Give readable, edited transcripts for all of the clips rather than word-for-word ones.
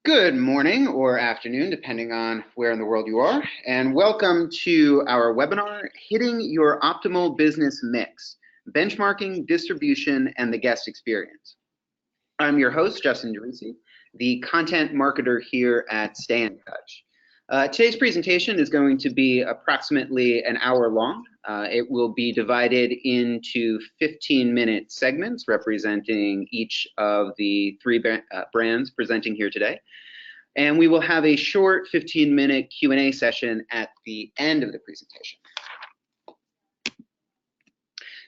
Good morning or afternoon, depending on where in the world you are, and welcome to our webinar, Hitting Your Optimal Business Mix, Benchmarking, Distribution, and the Guest Experience. I'm your host, Justin DeRisi, the content marketer here at Stay in Touch. Today's presentation is going to be approximately an hour long. It will be divided into 15-minute segments representing each of the three brands presenting here today. And we will have a short 15-minute Q&A session at the end of the presentation.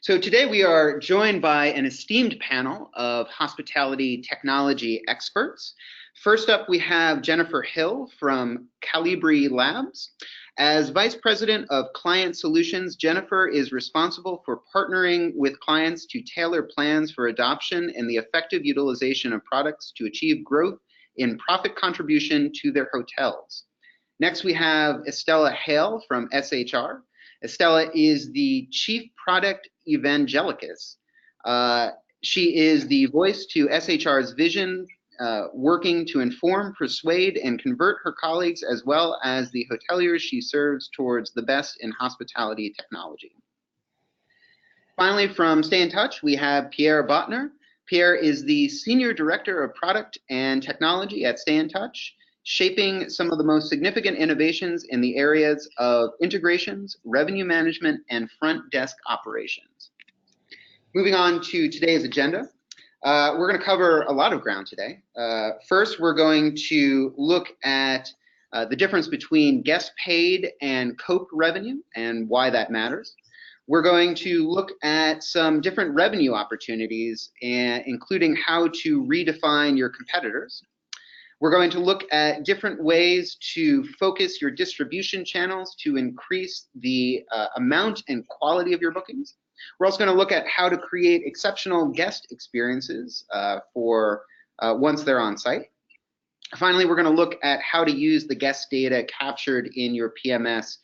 So today we are joined by an esteemed panel of hospitality technology experts. First up, we have Jennifer Hill from Calibri Labs. As Vice President of Client Solutions, Jennifer is responsible for partnering with clients to tailor plans for adoption and the effective utilization of products to achieve growth in profit contribution to their hotels. Next, we have Estella Hale from SHR. Estella is the Chief Product Evangelicus. She is the voice to SHR's vision, working to inform, persuade, and convert her colleagues as well as the hoteliers she serves towards the best in hospitality technology. Finally, from Stay in Touch, we have Pierre Botner. Pierre is the Senior Director of Product and Technology at Stay in Touch, shaping some of the most significant innovations in the areas of integrations, revenue management, and front desk operations. Moving on to today's agenda. We're going to cover a lot of ground today. First, we're going to look at the difference between guest paid and COPE revenue and why that matters. We're going to look at some different revenue opportunities, including how to redefine your competitors. We're going to look at different ways to focus your distribution channels to increase the amount and quality of your bookings. We're also going to look at how to create exceptional guest experiences for once they're on site. Finally, we're going to look at how to use the guest data captured in your PMS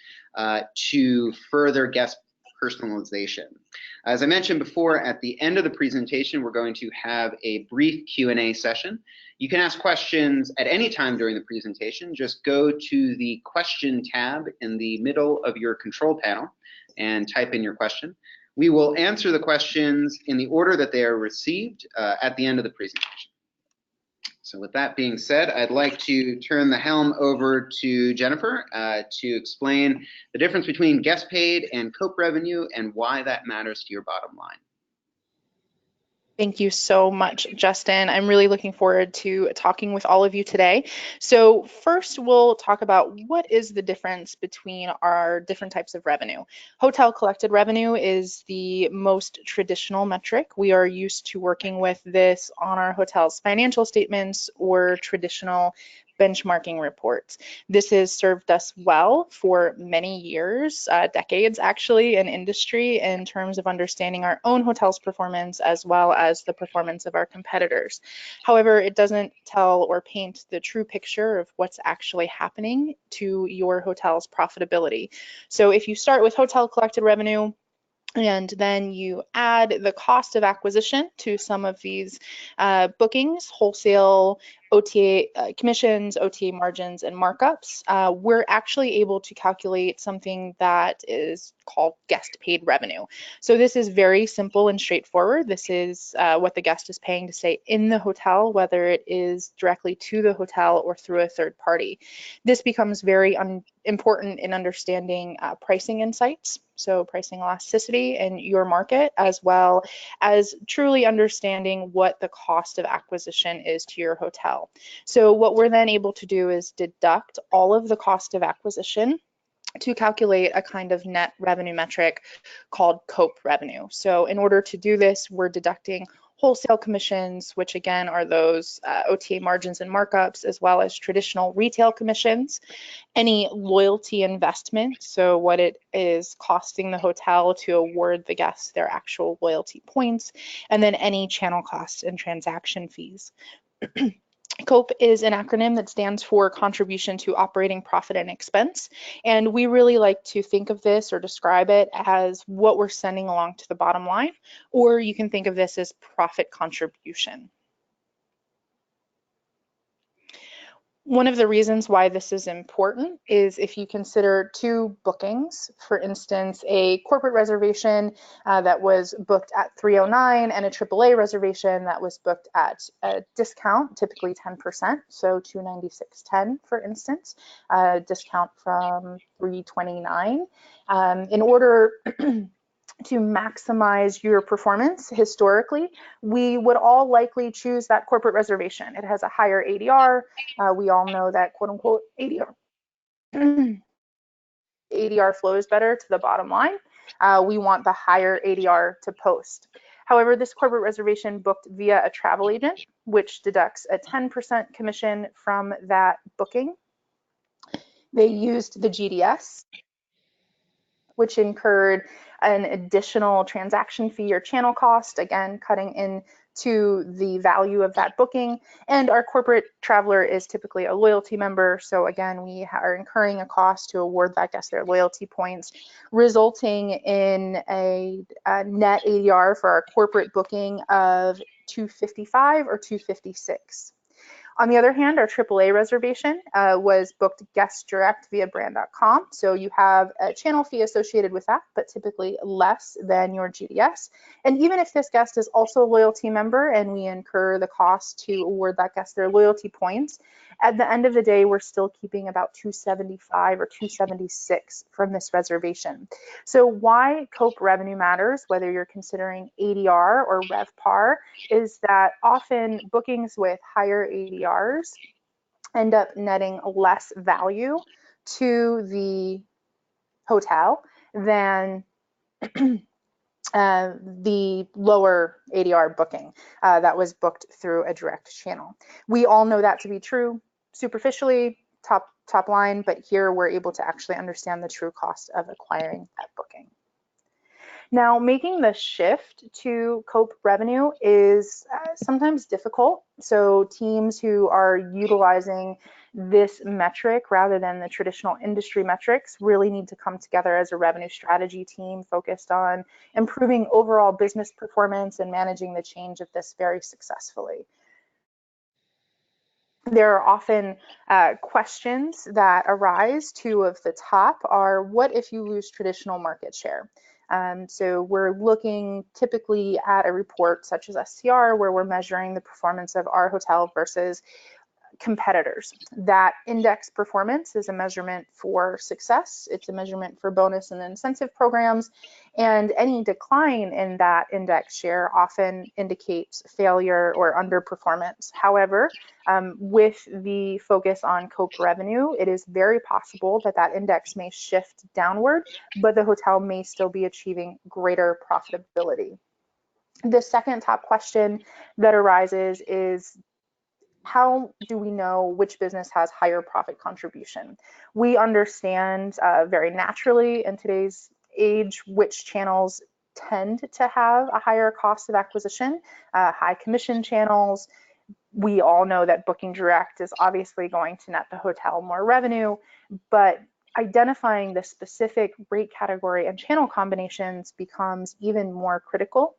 to further guest personalization. As I mentioned before, at the end of the presentation, we're going to have a brief Q&A session. You can ask questions at any time during the presentation. Just go to the question tab in the middle of your control panel and type in your question. We will answer the questions in the order that they are received at the end of the presentation. So with that being said, I'd like to turn the helm over to Jennifer to explain the difference between guest paid and COPE revenue and why that matters to your bottom line. Thank you so much, Justin. I'm really looking forward to talking with all of you today. So first, we'll talk about what is the difference between our different types of revenue. Hotel collected revenue is the most traditional metric. We are used to working with this on our hotel's financial statements or traditional benchmarking reports. This has served us well for many years, decades actually, in industry in terms of understanding our own hotel's performance as well as the performance of our competitors. However, it doesn't tell or paint the true picture of what's actually happening to your hotel's profitability. So if you start with hotel collected revenue, and then you add the cost of acquisition to some of these bookings, wholesale, OTA commissions, OTA margins, and markups, we're actually able to calculate something that is called guest paid revenue. So this is very simple and straightforward. This is what the guest is paying to stay in the hotel, whether it is directly to the hotel or through a third party. This becomes very important in understanding pricing insights, so pricing elasticity in your market, as well as truly understanding what the cost of acquisition is to your hotel. So what we're then able to do is deduct all of the cost of acquisition to calculate a kind of net revenue metric called COPE revenue. So in order to do this, we're deducting wholesale commissions, which again are those OTA margins and markups, as well as traditional retail commissions, any loyalty investment, so what it is costing the hotel to award the guests their actual loyalty points, and then any channel costs and transaction fees. COPE is an acronym that stands for Contribution to Operating Profit and Expense, and we really like to think of this or describe it as what we're sending along to the bottom line, or you can think of this as profit contribution. One of the reasons why this is important is if you consider two bookings, for instance, a corporate reservation that was booked at 309 and a AAA reservation that was booked at a discount, typically 10%, so 296.10, for instance, discount from 329. In order to maximize your performance historically, we would all likely choose that corporate reservation. It has a higher ADR. We all know that quote unquote ADR, ADR flows better to the bottom line. We want the higher ADR to post. However, this corporate reservation booked via a travel agent, which deducts a 10% commission from that booking. They used the GDS, which incurred an additional transaction fee or channel cost, again, cutting into the value of that booking. And our corporate traveler is typically a loyalty member. So again, we are incurring a cost to award that guest their loyalty points, resulting in a net ADR for our corporate booking of 255 or 256. On the other hand, our AAA reservation was booked guest direct via brand.com. So you have a channel fee associated with that, but typically less than your GDS. And even if this guest is also a loyalty member and we incur the cost to award that guest their loyalty points, at the end of the day, we're still keeping about 275 or 276 from this reservation. So why COPE revenue matters, whether you're considering ADR or RevPAR, is that often bookings with higher ADRs end up netting less value to the hotel than the lower ADR booking that was booked through a direct channel. We all know that to be true superficially, top line, but here we're able to actually understand the true cost of acquiring that booking. Now, making the shift to COPE revenue is sometimes difficult. So teams who are utilizing this metric rather than the traditional industry metrics really need to come together as a revenue strategy team focused on improving overall business performance and managing the change of this very successfully. There are often questions that arise. Two of the top are, what if you lose traditional market share? So we're looking typically at a report such as STR where we're measuring the performance of our hotel versus competitors. That index performance is a measurement for success. It's a measurement for bonus and incentive programs. And any decline in that index share often indicates failure or underperformance. However, with the focus on COPE revenue, it is very possible that that index may shift downward, but the hotel may still be achieving greater profitability. The second top question that arises is, how do we know which business has higher profit contribution? We understand very naturally in today's age which channels tend to have a higher cost of acquisition, high commission channels. We all know that booking direct is obviously going to net the hotel more revenue, but identifying the specific rate category and channel combinations becomes even more critical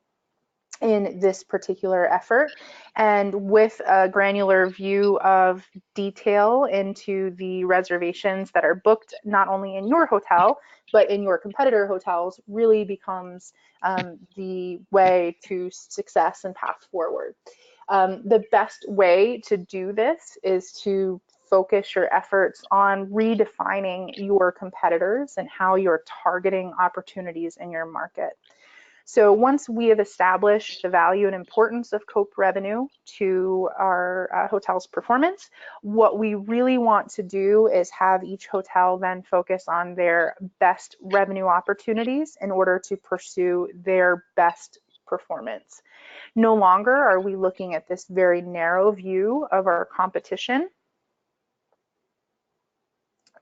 in this particular effort. And with a granular view of detail into the reservations that are booked not only in your hotel, but in your competitor hotels really becomes the way to success and path forward. The best way to do this is to focus your efforts on redefining your competitors and how you're targeting opportunities in your market. So once we have established the value and importance of COPE revenue to our hotel's performance, what we really want to do is have each hotel then focus on their best revenue opportunities in order to pursue their best performance. No longer are we looking at this very narrow view of our competition,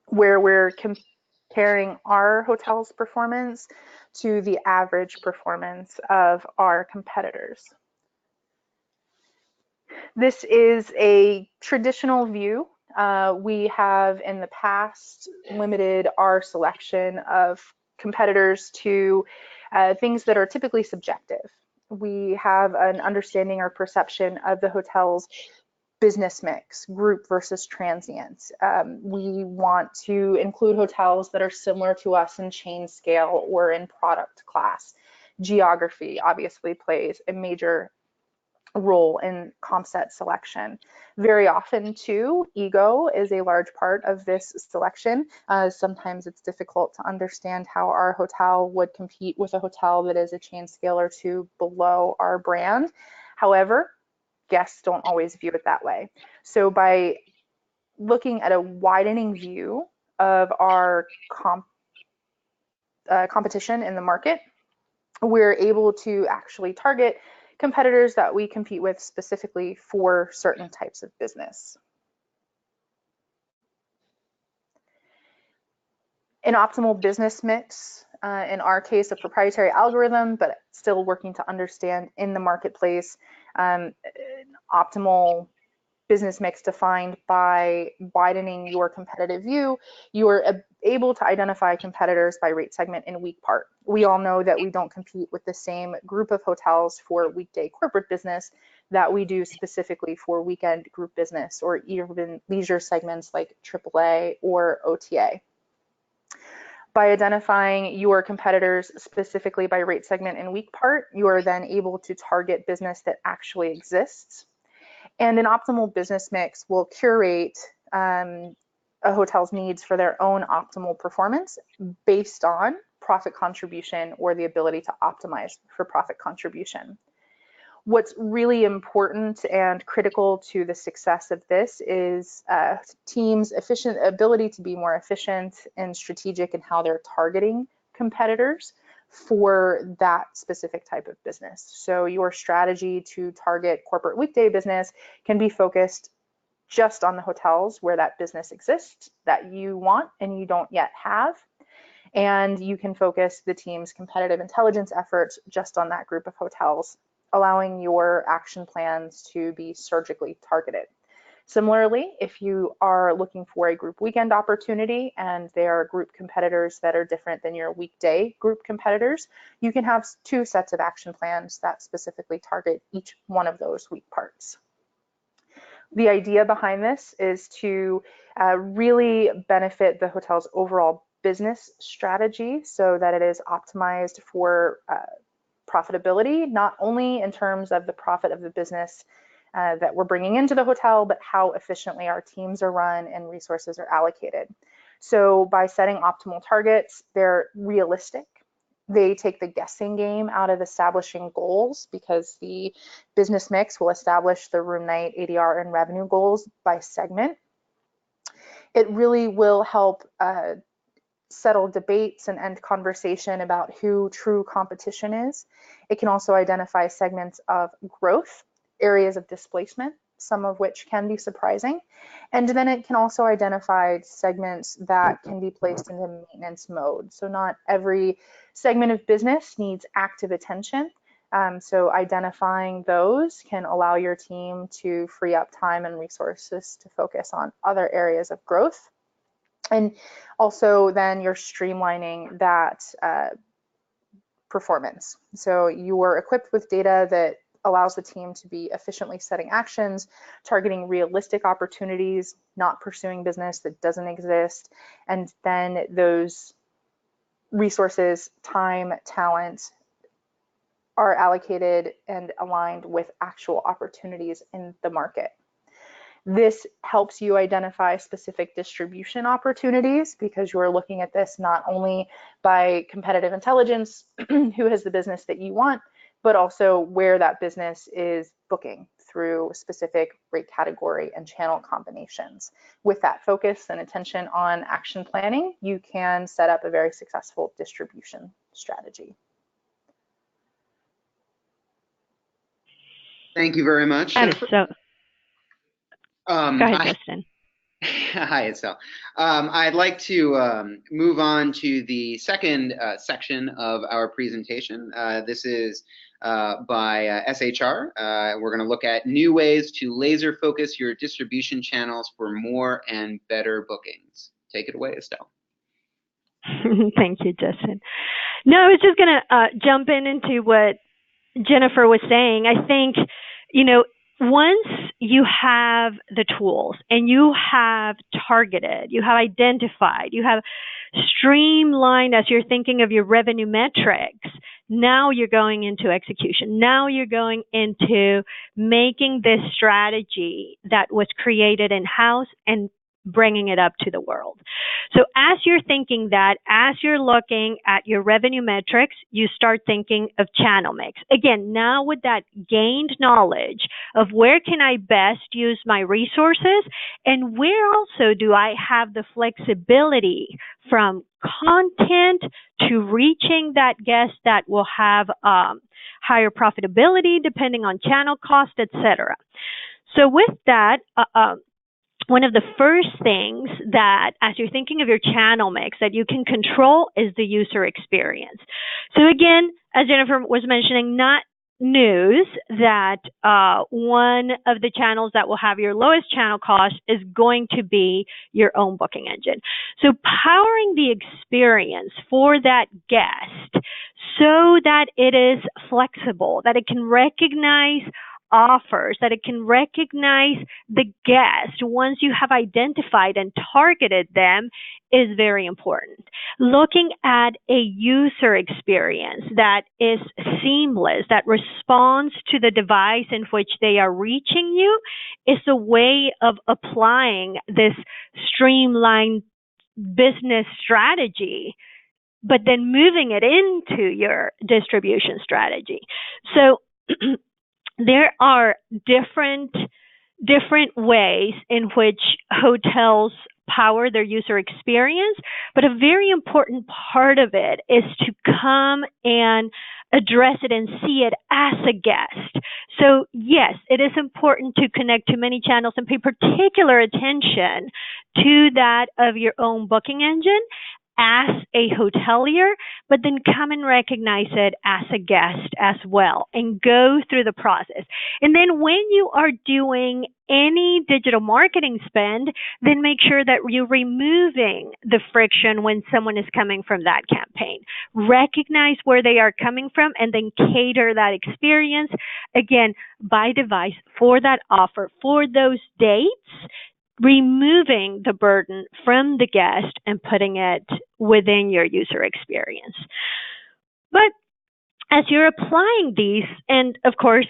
where we're comparing our hotel's performance to the average performance of our competitors. This is a traditional view. We have in the past limited our selection of competitors to things that are typically subjective. We have an understanding or perception of the hotel's business mix, group versus transient. We want to include hotels that are similar to us in chain scale or in product class. Geography obviously plays a major role in comp set selection. Very often, too, ego is a large part of this selection. Sometimes it's difficult to understand how our hotel would compete with a hotel that is a chain scale or two below our brand. However, guests don't always view it that way. So by looking at a widening view of our competition in the market, we're able to actually target competitors that we compete with specifically for certain types of business. An optimal business mix, in our case, a proprietary algorithm, but still working to understand in the marketplace, optimal business mix defined by widening your competitive view. You are able to identify competitors by rate segment and week part. We all know that we don't compete with the same group of hotels for weekday corporate business that we do specifically for weekend group business or even leisure segments like AAA or OTA. By identifying your competitors specifically by rate segment and week part, you are then able to target business that actually exists. And an optimal business mix will curate a hotel's needs for their own optimal performance based on profit contribution or the ability to optimize for profit contribution. What's really important and critical to the success of this is teams' ability to be more efficient and strategic in how they're targeting competitors for that specific type of business. So your strategy to target corporate weekday business can be focused just on the hotels where that business exists that you want and you don't yet have. And you can focus the team's competitive intelligence efforts just on that group of hotels, allowing your action plans to be surgically targeted. Similarly, if you are looking for a group weekend opportunity and there are group competitors that are different than your weekday group competitors, you can have two sets of action plans that specifically target each one of those week parts. The idea behind this is to really benefit the hotel's overall business strategy so that it is optimized for profitability, not only in terms of the profit of the business that we're bringing into the hotel, but how efficiently our teams are run and resources are allocated. So by setting optimal targets, they're realistic. They take the guessing game out of establishing goals because the business mix will establish the room night, ADR, and revenue goals by segment. It really will help settle debates and end conversation about who true competition is. It can also identify segments of growth, areas of displacement, some of which can be surprising. And then it can also identify segments that can be placed into maintenance mode. So not every segment of business needs active attention. So identifying those can allow your team to free up time and resources to focus on other areas of growth. And also then you're streamlining that performance. So you are equipped with data that allows the team to be efficiently setting actions, targeting realistic opportunities, not pursuing business that doesn't exist, and then those resources, time, talent are allocated and aligned with actual opportunities in the market. This helps you identify specific distribution opportunities because you're looking at this not only by competitive intelligence, who has the business that you want, but also where that business is booking through specific rate category and channel combinations. With that focus and attention on action planning, you can set up a very successful distribution strategy. Thank you very much, Jennifer. Go ahead, Justin. Hi, Estelle. I'd like to move on to the second section of our presentation. This is by SHR. We're going to look at new ways to laser focus your distribution channels for more and better bookings. Take it away, Estelle. Thank you, Justin. No, I was just going to jump into what Jennifer was saying. I think, once you have the tools and you have targeted, you have identified, you have streamlined as you're thinking of your revenue metrics. Now you're going into execution. Now you're going into making this strategy that was created in-house and bringing it up to the world. So as you're thinking that, as you're looking at your revenue metrics, you start thinking of channel mix. Again, now with that gained knowledge of where can I best use my resources and where also do I have the flexibility from content to reaching that guest that will have higher profitability depending on channel cost, etc. So with that, one of the first things that, as you're thinking of your channel mix, that you can control is the user experience. So again, as Jennifer was mentioning, not news that one of the channels that will have your lowest channel cost is going to be your own booking engine. So powering the experience for that guest so that it is flexible, that it can recognize offers, that it can recognize the guest once you have identified and targeted them is very important. Looking at a user experience that is seamless, that responds to the device in which they are reaching you, is a way of applying this streamlined business strategy, but then moving it into your distribution strategy. So there are different ways in which hotels power their user experience, but a very important part of it is to come and address it and see it as a guest. So yes, it is important to connect to many channels and pay particular attention to that of your own booking engine as a hotelier, but then come and recognize it as a guest as well and go through the process. And then when you are doing any digital marketing spend, then make sure that you're removing the friction when someone is coming from that campaign. Recognize where they are coming from and then cater that experience, again, by device for that offer, for those dates, removing the burden from the guest and putting it within your user experience. But as you're applying these, and of course,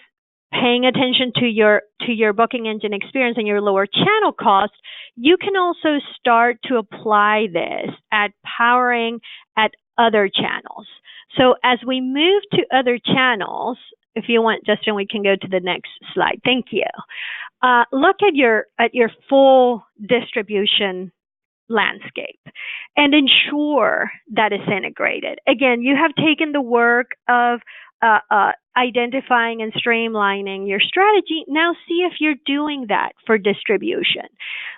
paying attention to your booking engine experience and your lower channel cost, you can also start to apply this at powering at other channels. So as we move to other channels, if you want, Justin, we can go to the next slide. Thank you. Look at your full distribution landscape and ensure that it's integrated. Again, you have taken the work of identifying and streamlining your strategy. Now see if you're doing that for distribution.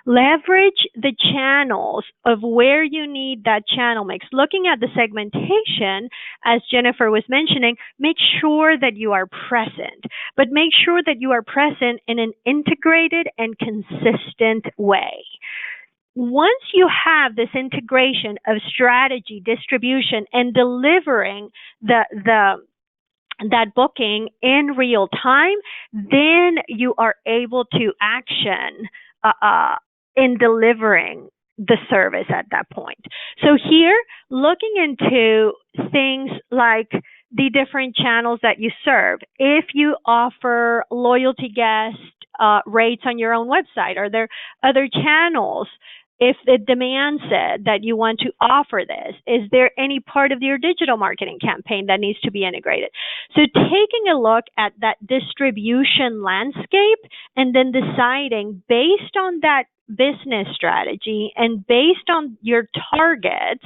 Leverage the channels of where you need that channel mix. Looking at the segmentation, as Jennifer was mentioning, make sure that you are present, but make sure that you are present in an integrated and consistent way. Once you have this integration of strategy, distribution, and delivering that booking in real time, then you are able to action in delivering the service at that point. So here, looking into things like the different channels that you serve. If you offer loyalty guest rates on your own website, are there other channels? If the demand said that you want to offer this, is there any part of your digital marketing campaign that needs to be integrated? So taking a look at that distribution landscape and then deciding based on that business strategy and based on your targets,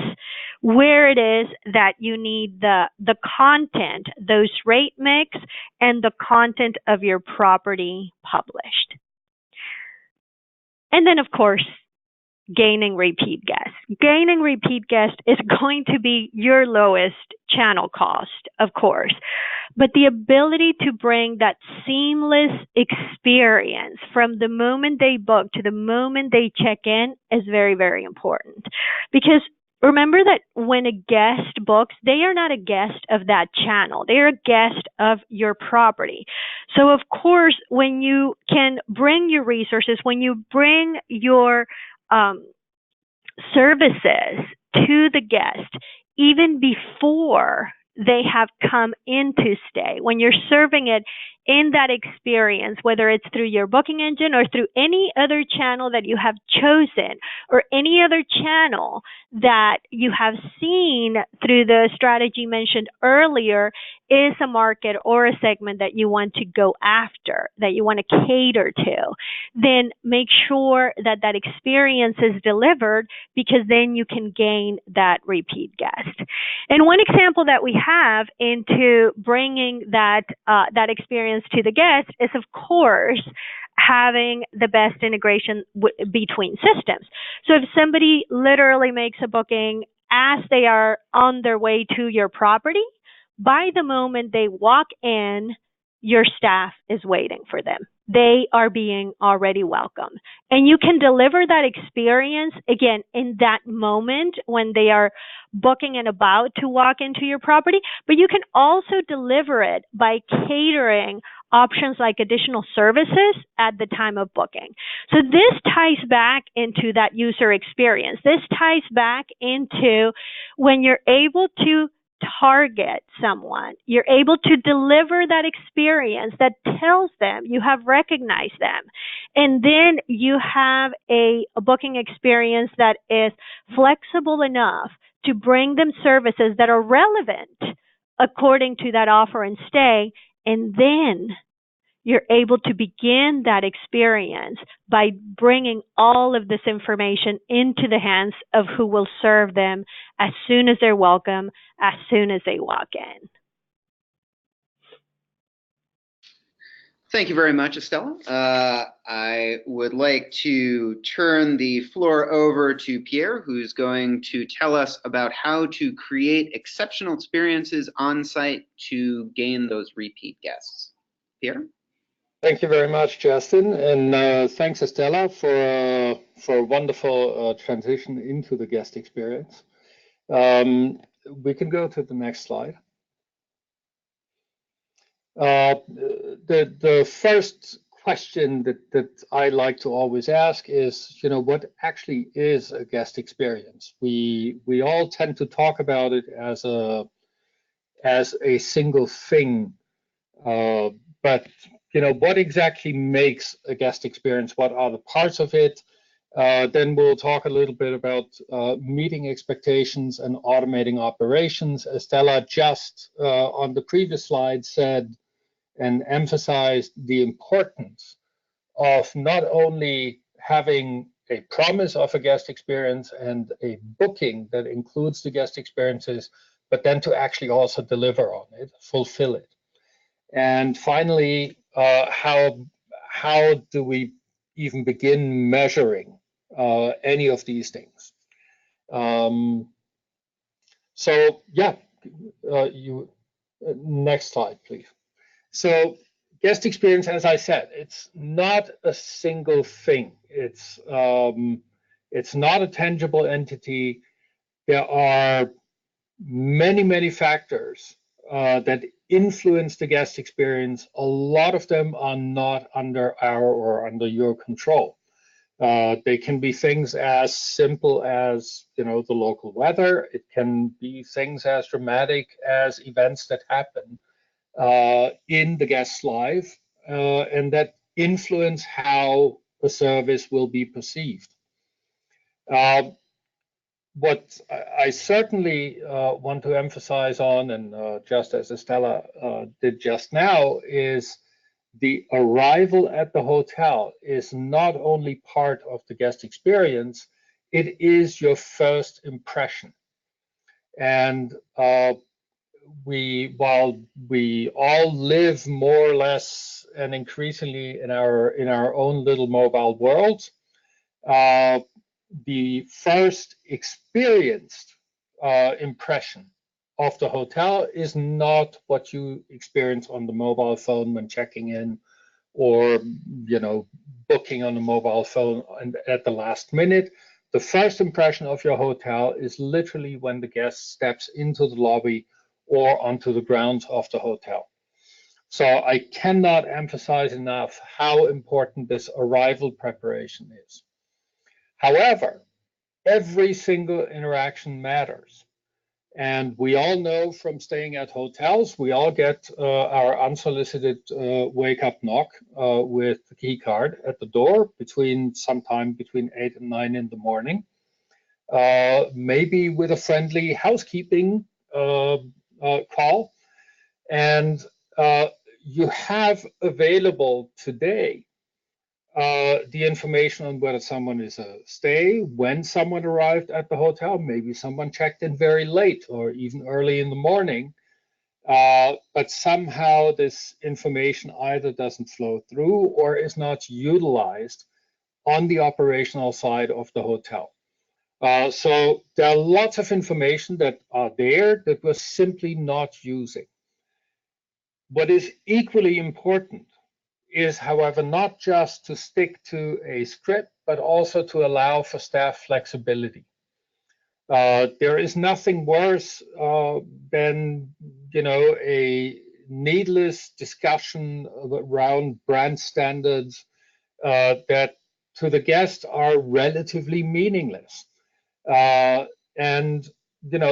where it is that you need the content, those rate mix, and the content of your property published. And then, of course, gaining repeat guests. Gaining repeat guests is going to be your lowest channel cost, of course. But the ability to bring that seamless experience from the moment they book to the moment they check in is very, very important. Because remember that when a guest books, they are not a guest of that channel. They are a guest of your property. So of course, when you can bring your resources, when you bring your services to the guest, even before they have come in to stay, when you're serving it in that experience, whether it's through your booking engine or through any other channel that you have chosen, or any other channel that you have seen through the strategy mentioned earlier, is a market or a segment that you want to go after, that you want to cater to, then make sure that that experience is delivered, because then you can gain that repeat guest. And one example that we have into bringing that that experience to the guest is, of course, having the best integration between systems. So if somebody literally makes a booking as they are on their way to your property, by the moment they walk in, your staff is waiting for them. They are being already welcomed. And you can deliver that experience, again, in that moment when they are booking and about to walk into your property, but you can also deliver it by catering options like additional services at the time of booking. So this ties back into that user experience. This ties back into when you're able to target someone, you're able to deliver that experience that tells them you have recognized them. And then you have a booking experience that is flexible enough to bring them services that are relevant according to that offer and stay. And then you're able to begin that experience by bringing all of this information into the hands of who will serve them as soon as they're welcome, as soon as they walk in. Thank you very much, Estella. I would like to turn the floor over to Pierre, who's going to tell us about how to create exceptional experiences on site to gain those repeat guests. Pierre? Thank you very much, Justin, and thanks, Estella, for a wonderful transition into the guest experience. We can go to the next slide. The first question that I like to always ask is, what actually is a guest experience? We all tend to talk about it as a single thing, but what exactly makes a guest experience? What are the parts of it? Then we'll talk a little bit about meeting expectations and automating operations. Estella just on the previous slide said and emphasized the importance of not only having a promise of a guest experience and a booking that includes the guest experiences, but then to actually also deliver on it, fulfill it. And finally, how do we even begin measuring any of these things? Next slide, please. So guest experience, as I said, it's not a single thing. It's not a tangible entity. There are many factors that influence the guest experience. A lot of them are not under our or under your control. They can be things as simple as the local weather. It can be things as dramatic as events that happen in the guest's life and that influence how the service will be perceived. What I certainly want to emphasize on, and just as Estella did just now, is the arrival at the hotel is not only part of the guest experience, it is your first impression. And while we all live more or less and increasingly in our own little mobile worlds, the first experienced impression of the hotel is not what you experience on the mobile phone when checking in, or booking on the mobile phone and at the last minute. the first impression of your hotel is literally when the guest steps into the lobby or onto the grounds of the hotel. So I cannot emphasize enough how important this arrival preparation is. However, every single interaction matters. And we all know from staying at hotels, we all get our unsolicited wake-up knock with the key card at the door sometime between 8 and 9 in the morning. Maybe with a friendly housekeeping call. And you have available today the information on whether someone is a stay, when someone arrived at the hotel, maybe someone checked in very late or even early in the morning, but somehow this information either doesn't flow through or is not utilized on the operational side of the hotel. So there are lots of information that are there that we're simply not using. What is equally important is, however, not just to stick to a script, but also to allow for staff flexibility. There is nothing worse than, a needless discussion around brand standards that to the guest are relatively meaningless. And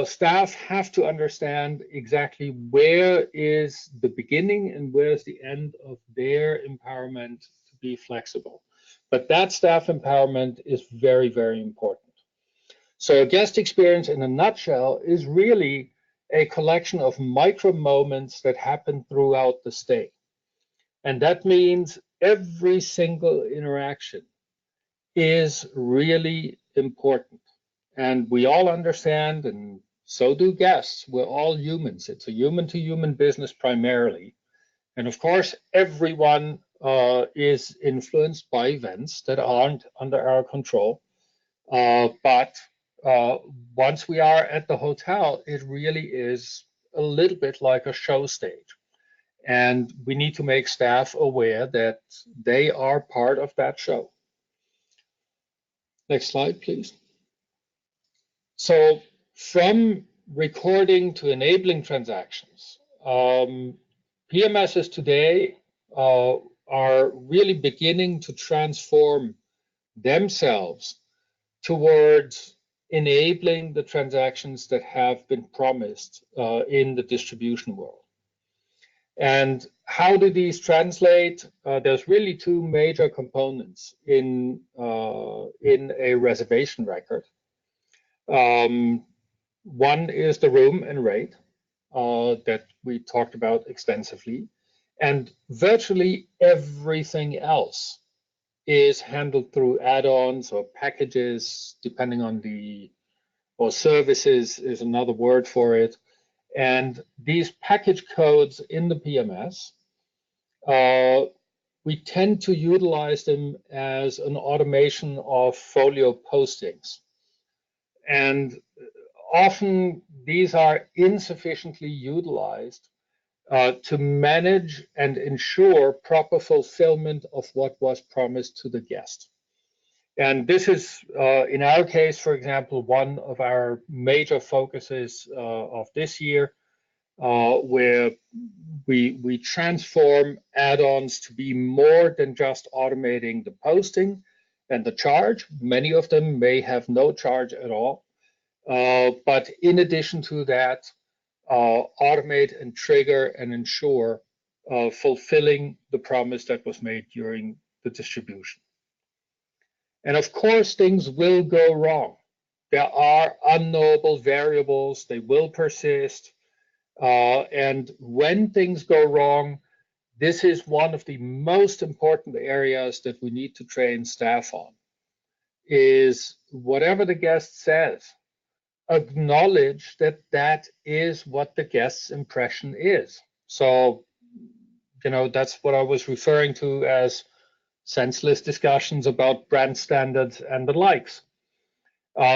staff have to understand exactly where is the beginning and where's the end of their empowerment to be flexible. But that staff empowerment is very, very important. So a guest experience in a nutshell is really a collection of micro moments that happen throughout the stay. And that means every single interaction is really important. And we all understand, and so do guests, we're all humans. It's a human-to-human business primarily. And of course, everyone is influenced by events that aren't under our control. But once we are at the hotel, it really is a little bit like a show stage. And we need to make staff aware that they are part of that show. Next slide, please. So from recording to enabling transactions, PMSs today are really beginning to transform themselves towards enabling the transactions that have been promised in the distribution world. And how do these translate? There's really two major components in a reservation record. One is the room and rate that we talked about extensively, and virtually everything else is handled through add-ons or packages, depending on or services is another word for it. And these package codes in the PMS, we tend to utilize them as an automation of folio postings. And often these are insufficiently utilized to manage and ensure proper fulfillment of what was promised to the guest. And this is, in our case, for example, one of our major focuses of this year, where we transform add-ons to be more than just automating the posting and the charge. Many of them may have no charge at all. But in addition to that, automate and trigger and ensure fulfilling the promise that was made during the distribution. And of course, things will go wrong. There are unknowable variables, they will persist. And when things go wrong, this is one of the most important areas that we need to train staff on, is whatever the guest says, acknowledge that that is what the guest's impression is. So, that's what I was referring to as senseless discussions about brand standards and the likes.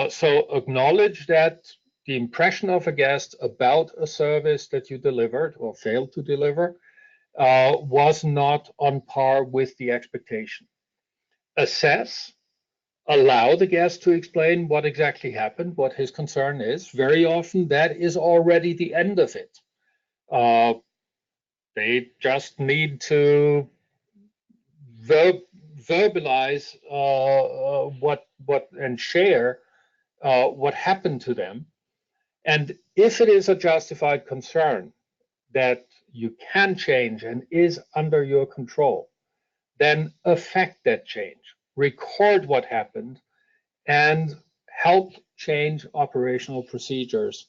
So acknowledge that the impression of a guest about a service that you delivered or failed to deliver was not on par with the expectation. Assess allow the guest to explain what exactly happened, what his concern is. Very often that is already the end of it. They just need to verbalize what and share what happened to them. And if it is a justified concern that you can change and is under your control, then affect that change, record what happened, and help change operational procedures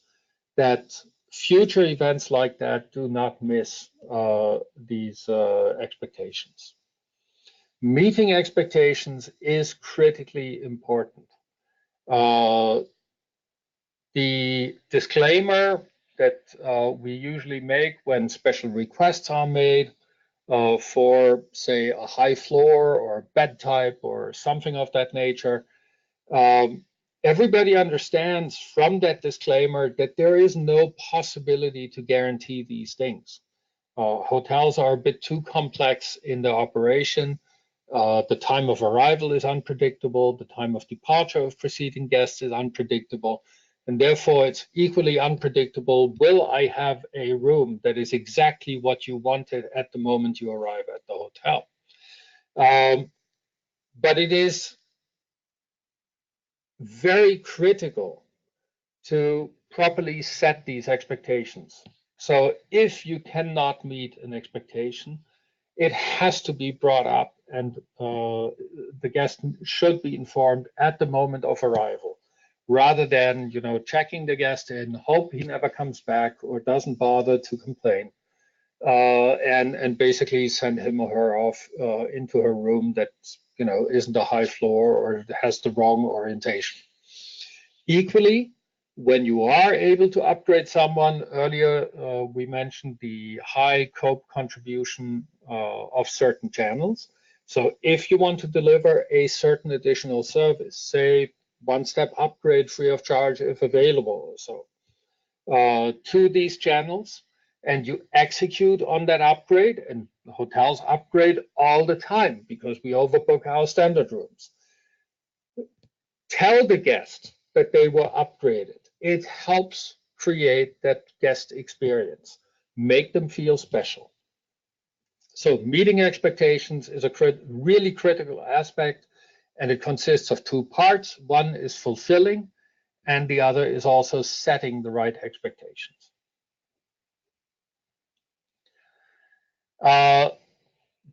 that future events like that do not miss these expectations. Meeting expectations is critically important. The disclaimer that we usually make when special requests are made for, say, a high floor or a bed type or something of that nature, everybody understands from that disclaimer that there is no possibility to guarantee these things. Hotels are a bit too complex in their operation. The time of arrival is unpredictable. The time of departure of preceding guests is unpredictable. And therefore, it's equally unpredictable. Will I have a room that is exactly what you wanted at the moment you arrive at the hotel? But it is very critical to properly set these expectations. So if you cannot meet an expectation, it has to be brought up, and the guest should be informed at the moment of arrival, rather than checking the guest in, hope he never comes back or doesn't bother to complain, and basically send him or her off into her room that isn't a high floor or has the wrong orientation. Equally, when you are able to upgrade someone, earlier we mentioned the high COPE contribution of certain channels. So if you want to deliver a certain additional service, say one-step upgrade free of charge if available or so, to these channels, and you execute on that upgrade, and hotels upgrade all the time because we overbook our standard rooms. Tell the guest that they were upgraded. It helps create that guest experience, make them feel special. So meeting expectations is a really critical aspect, and it consists of two parts. One is fulfilling, and the other is also setting the right expectations.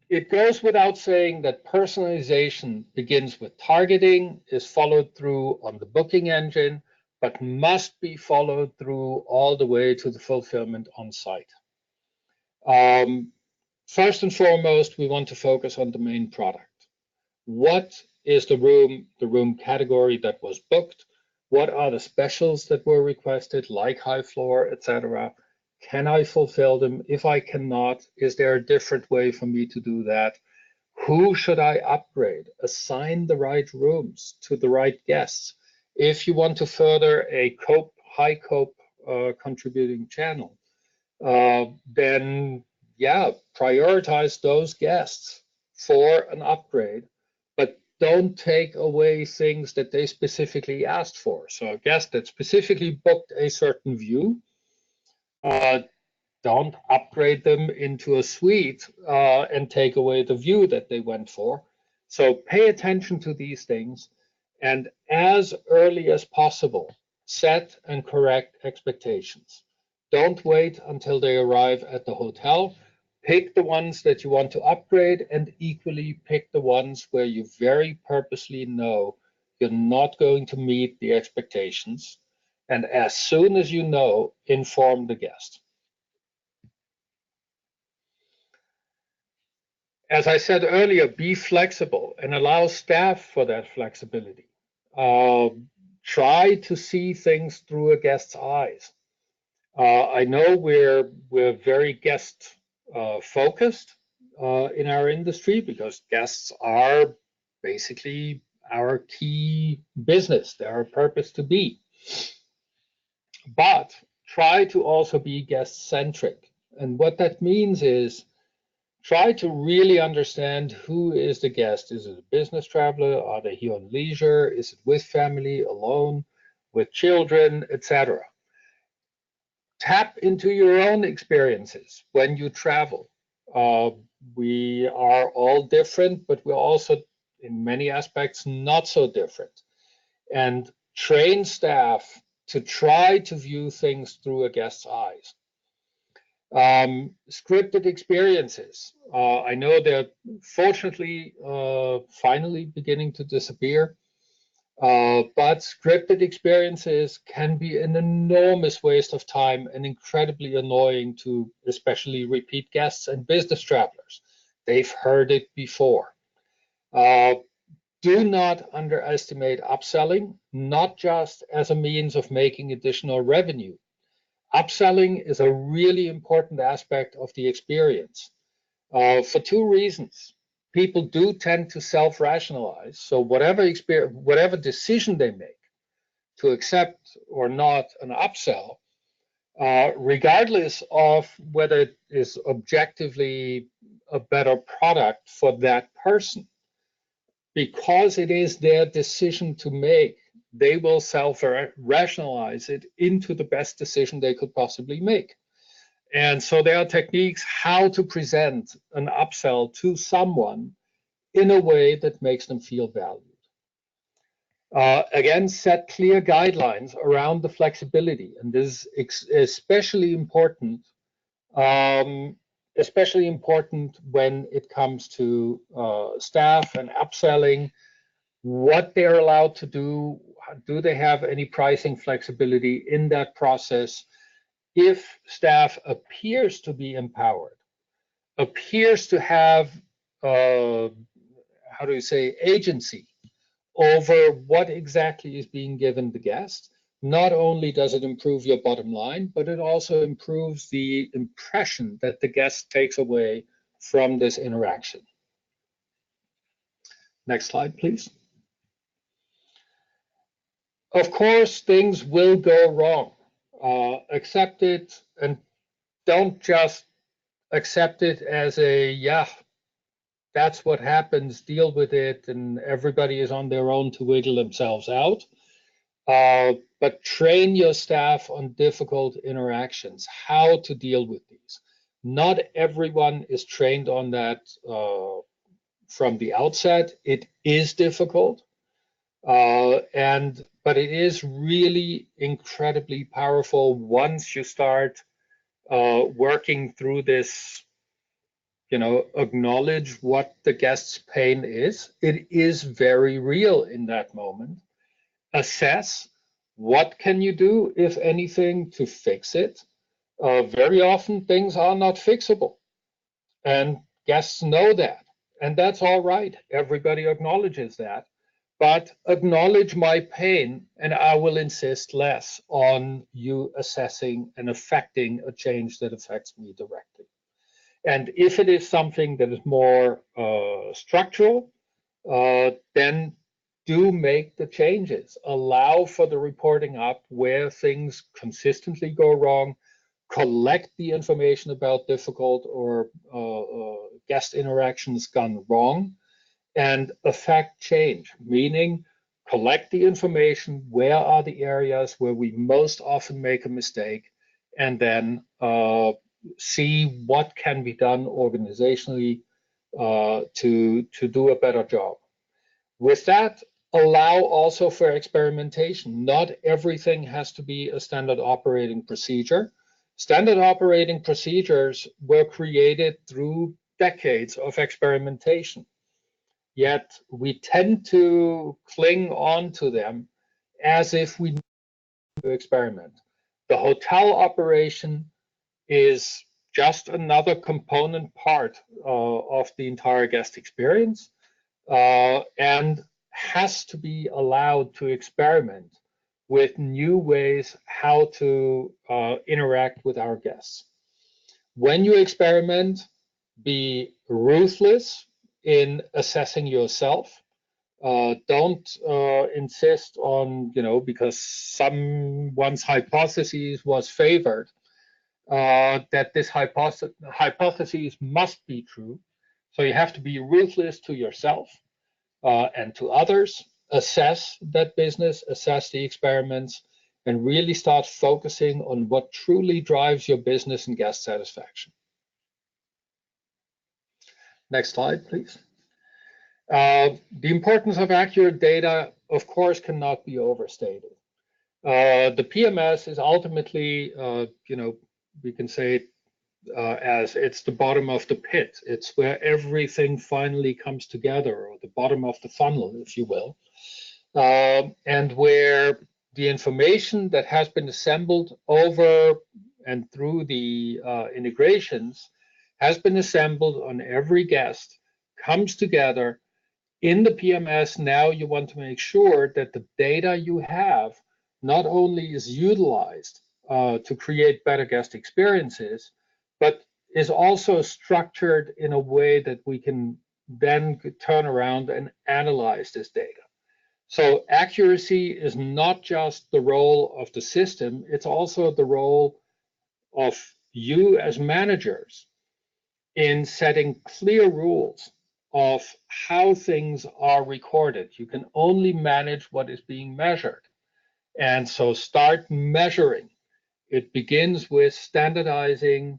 It goes without saying that personalization begins with targeting, is followed through on the booking engine, but must be followed through all the way to the fulfillment on site. First and foremost, we want to focus on the main product. What is the room category that was booked? What are the specials that were requested, like high floor, etc.? Can I fulfill them? If I cannot, is there a different way for me to do that? Who should I upgrade? Assign the right rooms to the right guests. If you want to further a high COPE contributing channel, then yeah, prioritize those guests for an upgrade, but don't take away things that they specifically asked for. So a guest that specifically booked a certain view, don't upgrade them into a suite and take away the view that they went for. So pay attention to these things, and as early as possible, set and correct expectations. Don't wait until they arrive at the hotel. Pick the ones that you want to upgrade, and equally pick the ones where you very purposely know you're not going to meet the expectations. And as soon as you know, inform the guest. As I said earlier, be flexible and allow staff for that flexibility. Try to see things through a guest's eyes. I know we're very guest focused in our industry because guests are basically our key business, their purpose to be. But try to also be guest centric. And what that means is try to really understand who is the guest. Is it a business traveler? Are they here on leisure? Is it with family, alone, with children, etc.? Tap into your own experiences when you travel. Uh, we are all different, but we're also, in many aspects, not so different. And train staff to try to view things through a guest's eyes. Scripted experiences. I know they're fortunately finally beginning to disappear, but scripted experiences can be an enormous waste of time and incredibly annoying to especially repeat guests and business travelers. They've heard it before. Uh, do not underestimate upselling, not just as a means of making additional revenue. Upselling is a really important aspect of the experience for two reasons. People do tend to self-rationalize, so whatever decision they make to accept or not an upsell, regardless of whether it is objectively a better product for that person, because it is their decision to make, they will self-rationalize it into the best decision they could possibly make. And so there are techniques how to present an upsell to someone in a way that makes them feel valued. Again, set clear guidelines around the flexibility, and this is especially important when it comes to staff and upselling, what they're allowed to do. Do they have any pricing flexibility in that process? If staff appears to be empowered, appears to have, how do you say, agency over what exactly is being given the guest, not only does it improve your bottom line, but it also improves the impression that the guest takes away from this interaction. Next slide, please. Of course, things will go wrong. Accept it, and don't just accept it as a, yeah, that's what happens, deal with it, and everybody is on their own to wiggle themselves out. But train your staff on difficult interactions, how to deal with these. Not everyone is trained on that from the outset. It is difficult, but it is really incredibly powerful once you start working through this. Acknowledge what the guest's pain is. It is very real in that moment. Assess what can you do, if anything, to fix it. Very often things are not fixable, and guests know that, and that's all right. Everybody acknowledges that, but acknowledge my pain, and I will insist less on you assessing and affecting a change that affects me directly. And if it is something that is more structural, then do make the changes. Allow for the reporting up where things consistently go wrong. Collect the information about difficult or guest interactions gone wrong, and affect change, meaning collect the information. Where are the areas where we most often make a mistake, and then see what can be done organizationally to do a better job. With that, allow also for experimentation. Not everything has to be a standard operating procedure. Standard operating procedures were created through decades of experimentation, yet we tend to cling on to them as if we need to experiment. The hotel operation is just another component part of the entire guest experience, and has to be allowed to experiment with new ways how to interact with our guests. When you experiment, be ruthless in assessing yourself. Don't insist on, because someone's hypothesis was favored, that this hypothesis must be true. So you have to be ruthless to yourself and to others, assess that business, assess the experiments, and really start focusing on what truly drives your business and guest satisfaction. Next slide, please. The importance of accurate data, of course, cannot be overstated. The PMS is ultimately, we can say it as it's the bottom of the pit. It's where everything finally comes together, or the bottom of the funnel, if you will, and where the information that has been assembled over and through the integrations has been assembled on every guest, comes together in the PMS. Now you want to make sure that the data you have not only is utilized to create better guest experiences, but is also structured in a way that we can then turn around and analyze this data. So accuracy is not just the role of the system, it's also the role of you as managers in setting clear rules of how things are recorded. You can only manage what is being measured. And so start measuring. It begins with standardizing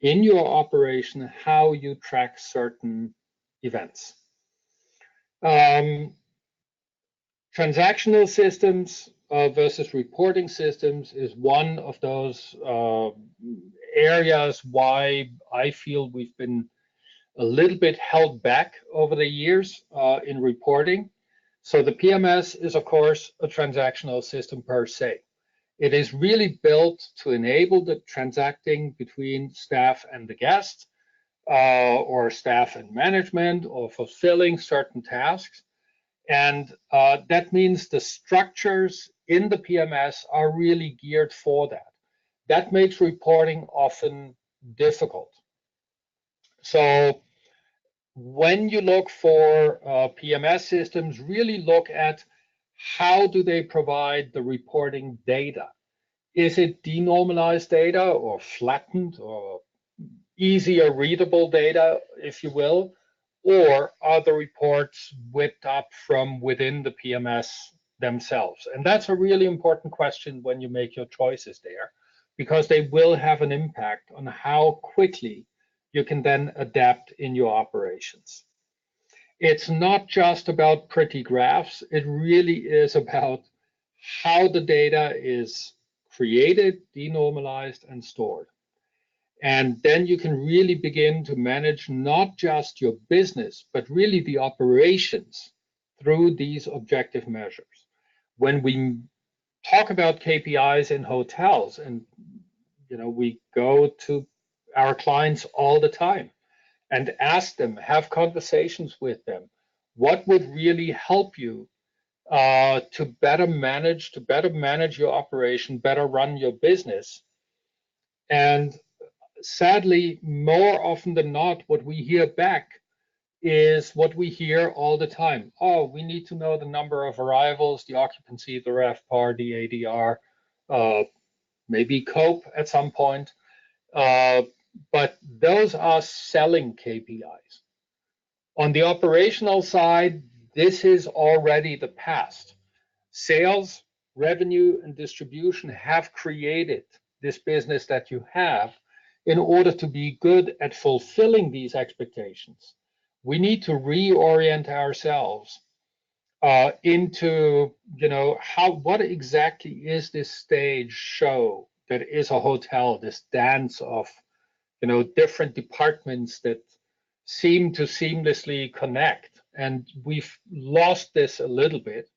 in your operation how you track certain events. Transactional systems versus reporting systems is one of those areas why I feel we've been a little bit held back over the years in reporting. So the PMS is, of course, a transactional system per se. It is really built to enable the transacting between staff and the guest, or staff and management, or fulfilling certain tasks. And that means the structures in the PMS are really geared for that. That makes reporting often difficult. So when you look for PMS systems, really look at how do they provide the reporting data. Is it denormalized data or flattened or easier readable data, if you will, or are the reports whipped up from within the PMS themselves? And that's a really important question when you make your choices there, because they will have an impact on how quickly you can then adapt in your operations. It's not just about pretty graphs. It really is about how the data is created, denormalized, and stored. And then you can really begin to manage not just your business, but really the operations through these objective measures. When we talk about KPIs in hotels, and we go to our clients all the time and ask them, have conversations with them, what would really help you to better manage your operation, better run your business. And sadly, more often than not, what we hear back is what we hear all the time. Oh, we need to know the number of arrivals, the occupancy, the RevPAR, the ADR, maybe COPE at some point. But those are selling KPIs. On the operational side, this is already the past. Sales, revenue, and distribution have created this business that you have. In order to be good at fulfilling these expectations, we need to reorient ourselves into, what exactly is this stage show that is a hotel, this dance of, different departments that seem to seamlessly connect. And we've lost this a little bit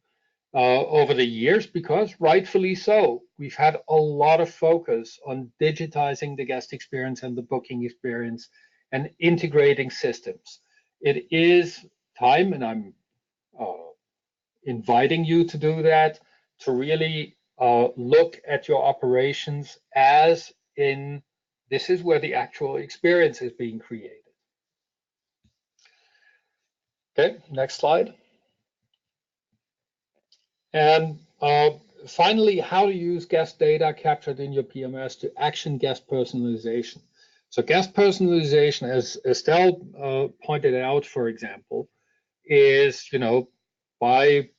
over the years, because rightfully so, we've had a lot of focus on digitizing the guest experience and the booking experience and integrating systems. It is time, and I'm inviting you to do that, to really look at your operations as in, this is where the actual experience is being created. Okay, next slide. And finally, how to use guest data captured in your PMS to action guest personalization. So guest personalization, as Estelle pointed out, for example, is, by,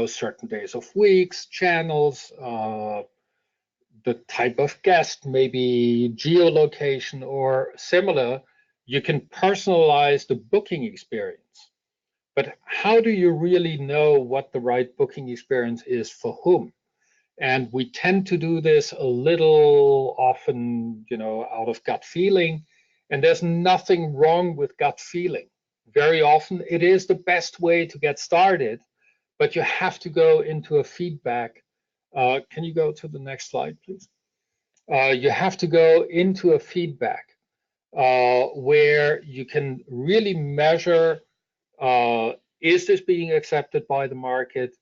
certain days of weeks, channels, the type of guest, maybe geolocation or similar, you can personalize the booking experience. But how do you really know what the right booking experience is for whom? And we tend to do this a little often, out of gut feeling. And there's nothing wrong with gut feeling. Very often it is the best way to get started, but you have to go into a feedback. Can you go to the next slide, please? You have to go into a feedback where you can really measure, is this being accepted by the market?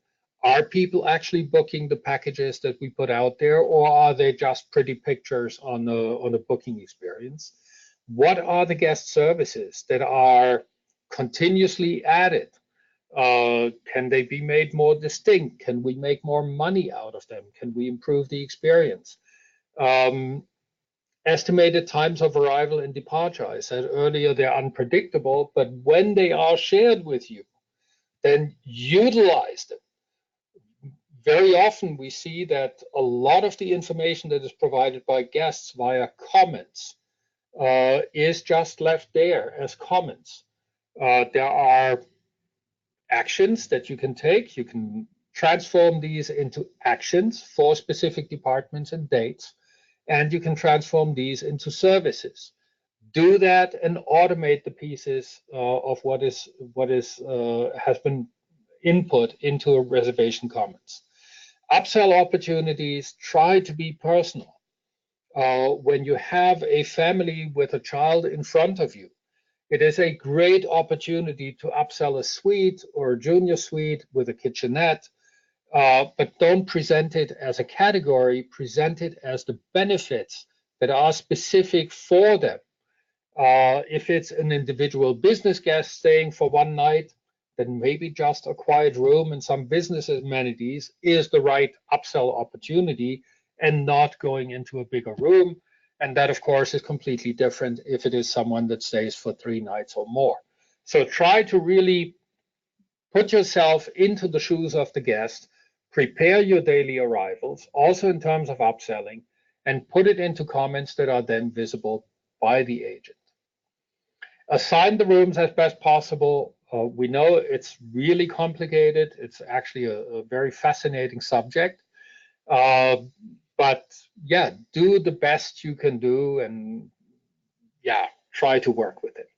Are people actually booking the packages that we put out there, or are they just pretty pictures on a booking experience? What are the guest services that are continuously added? Can they be made more distinct? Can we make more money out of them? Can we improve the experience? Estimated times of arrival and departure. I said earlier they're unpredictable, but when they are shared with you, then utilize them. Very often we see that a lot of the information that is provided by guests via comments is just left there as comments. There are actions that you can take. You can transform these into actions for specific departments and dates, and you can transform these into services. Do that and automate the pieces of what has been input into a reservation comments. Upsell opportunities, try to be personal. When you have a family with a child in front of you, it is a great opportunity to upsell a suite or a junior suite with a kitchenette, but don't present it as a category, present it as the benefits that are specific for them. If it's an individual business guest staying for one night, then maybe just a quiet room and some business amenities is the right upsell opportunity, and not going into a bigger room. And that, of course, is completely different if it is someone that stays for 3 nights or more. So try to really put yourself into the shoes of the guest, prepare your daily arrivals, also in terms of upselling, and put it into comments that are then visible by the agent. Assign the rooms as best possible. We know it's really complicated. It's actually a very fascinating subject. But yeah, do the best you can do, and yeah, try to work with it.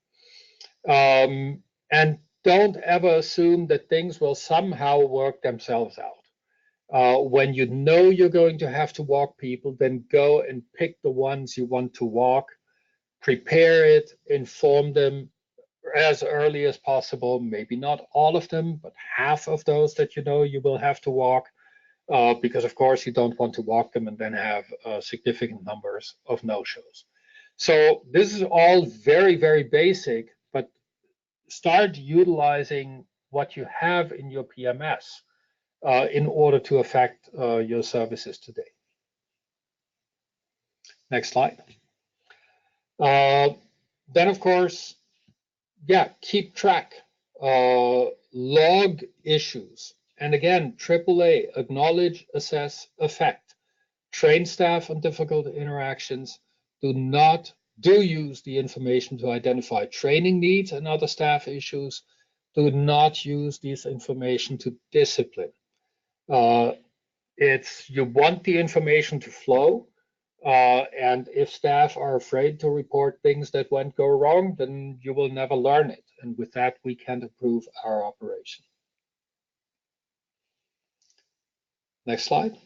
And don't ever assume that things will somehow work themselves out. When you know you're going to have to walk people, then go and pick the ones you want to walk, prepare it, inform them as early as possible, maybe not all of them, but half of those that you will have to walk, because of course you don't want to walk them and then have significant numbers of no-shows. So this is all very, very basic, but start utilizing what you have in your PMS in order to affect your services today. Next slide. Then, of course, yeah, keep track, log issues. And again, AAA, acknowledge, assess, affect. Train staff on difficult interactions. Do use the information to identify training needs and other staff issues. Do not use this information to discipline. You want the information to flow. And if staff are afraid to report things that won't go wrong, then you will never learn it. And with that, we can't improve our operation. Next slide.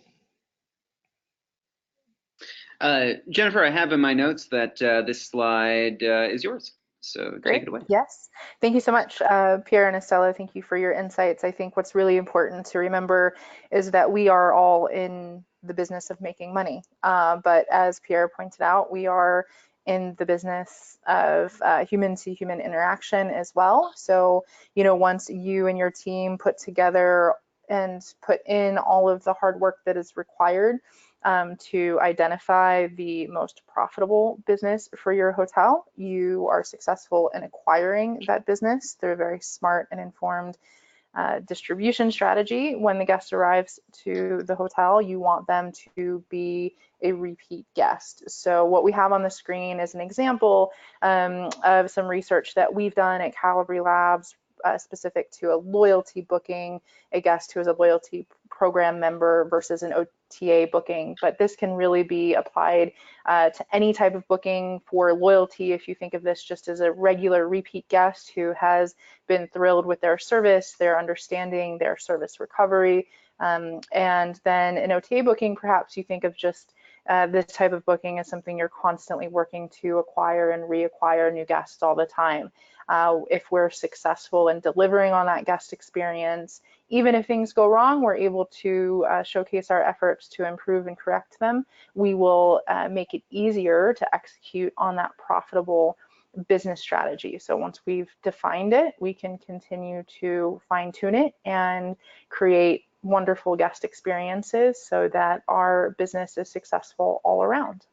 Jennifer, I have in my notes that this slide is yours. So Great. Take it away. Yes. Thank you so much, Pierre and Estella. Thank you for your insights. I think what's really important to remember is that we are all in the business of making money. But as Pierre pointed out, we are in the business of human-to-human interaction as well. So, once you and your team put together and put in all of the hard work that is required to identify the most profitable business for your hotel. You are successful in acquiring that business through a very smart and informed distribution strategy. When the guest arrives to the hotel, you want them to be a repeat guest. So what we have on the screen is an example of some research that we've done at Calibri Labs specific to a loyalty booking, a guest who is a loyalty program member versus an OTA booking. But this can really be applied to any type of booking. For loyalty, if you think of this just as a regular repeat guest who has been thrilled with their service, their understanding, their service recovery. And then an OTA booking, perhaps you think of just this type of booking as something you're constantly working to acquire and reacquire new guests all the time. If we're successful in delivering on that guest experience, even if things go wrong, we're able to showcase our efforts to improve and correct them. We will make it easier to execute on that profitable business strategy. So once we've defined it, we can continue to fine tune it and create wonderful guest experiences so that our business is successful all around.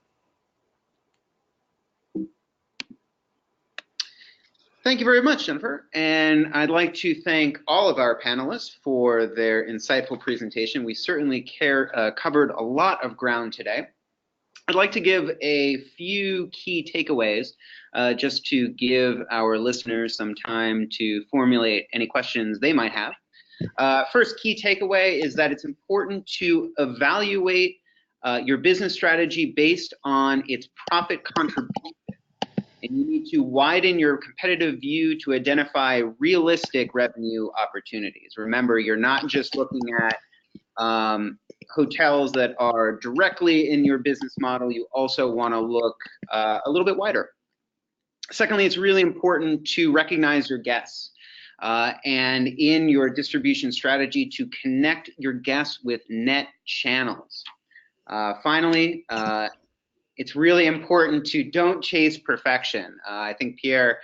Thank you very much, Jennifer. And I'd like to thank all of our panelists for their insightful presentation. We certainly covered a lot of ground today. I'd like to give a few key takeaways just to give our listeners some time to formulate any questions they might have. First key takeaway is that it's important to evaluate your business strategy based on its profit contribution. And you need to widen your competitive view to identify realistic revenue opportunities. Remember, you're not just looking at hotels that are directly in your business model. You also want to look a little bit wider. Secondly, it's really important to recognize your guests and in your distribution strategy to connect your guests with net channels. Finally, it's really important to don't chase perfection. I think Pierre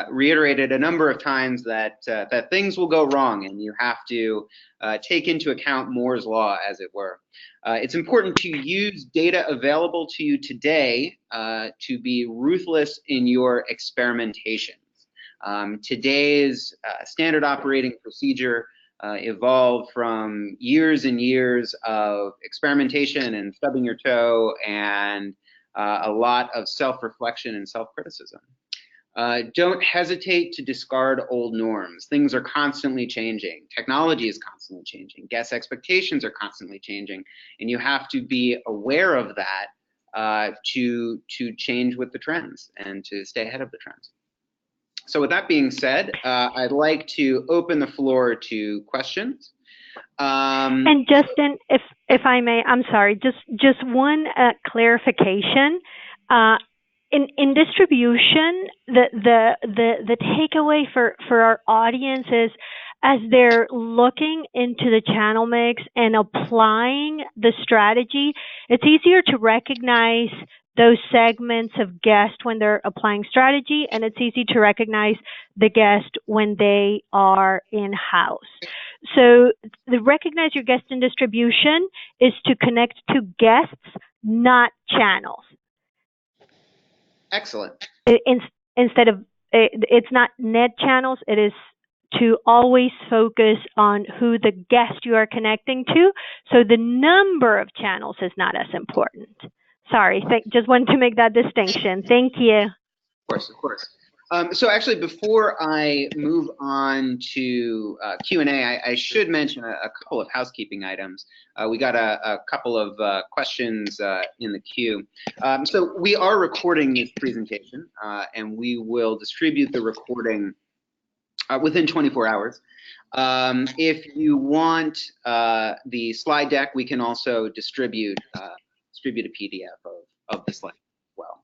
reiterated a number of times that things will go wrong, and you have to take into account Moore's law, as it were. It's important to use data available to you today to be ruthless in your experimentations. Today's standard operating procedure evolved from years and years of experimentation and stubbing your toe and a lot of self-reflection and self-criticism. Don't hesitate to discard old norms. Things are constantly changing. Technology is constantly changing. Guest expectations are constantly changing. And you have to be aware of that to change with the trends and to stay ahead of the trends. So with that being said, I'd like to open the floor to questions. And Justin, if I may, I'm sorry, just one clarification. In distribution, the takeaway for our audience is, as they're looking into the channel mix and applying the strategy, it's easier to recognize those segments of guests when they're applying strategy, and it's easy to recognize the guest when they are in-house. So the recognize your guest in distribution is to connect to guests, not channels. Excellent. Instead of, it's not net channels, it is to always focus on who the guest you are connecting to. So the number of channels is not as important. Sorry, just wanted to make that distinction. Thank you. Of course, of course. So actually, before I move on to Q&A, I should mention a couple of housekeeping items. We got a couple of questions in the queue. So we are recording this presentation, and we will distribute the recording within 24 hours. If you want the slide deck, we can also distribute a PDF of the slide as well.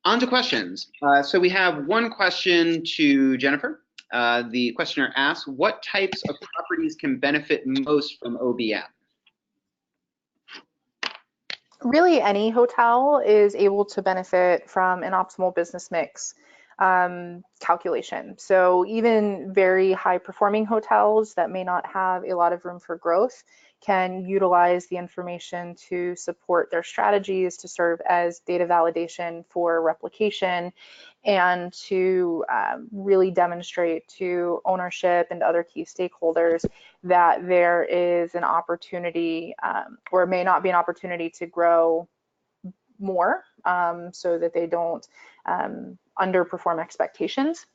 On to questions. So we have one question to Jennifer. The questioner asks, what types of properties can benefit most from OBM? Really, any hotel is able to benefit from an optimal business mix. calculation. So even very high performing hotels that may not have a lot of room for growth can utilize the information to support their strategies, to serve as data validation for replication, and to really demonstrate to ownership and other key stakeholders that there is an opportunity, or may not be an opportunity, to grow more, so that they don't underperform expectations.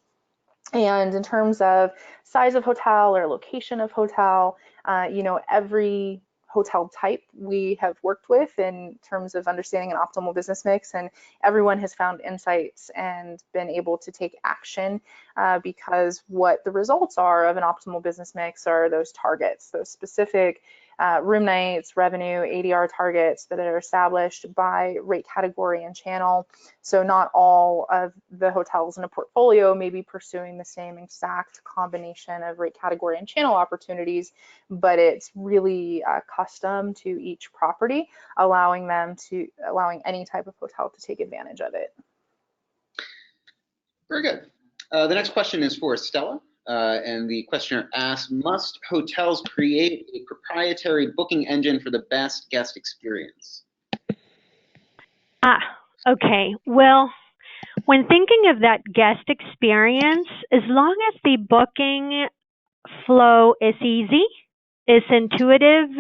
And in terms of size of hotel or location of hotel, every hotel type we have worked with in terms of understanding an optimal business mix, and everyone has found insights and been able to take action, because what the results are of an optimal business mix are those targets, those specific room nights, revenue, ADR targets that are established by rate category and channel. So not all of the hotels in a portfolio may be pursuing the same exact combination of rate category and channel opportunities, but it's really custom to each property, allowing any type of hotel to take advantage of it. Very good. The next question is for Stella. And the questioner asks, must hotels create a proprietary booking engine for the best guest experience? Okay. Well, when thinking of that guest experience, as long as the booking flow is easy, it's intuitive,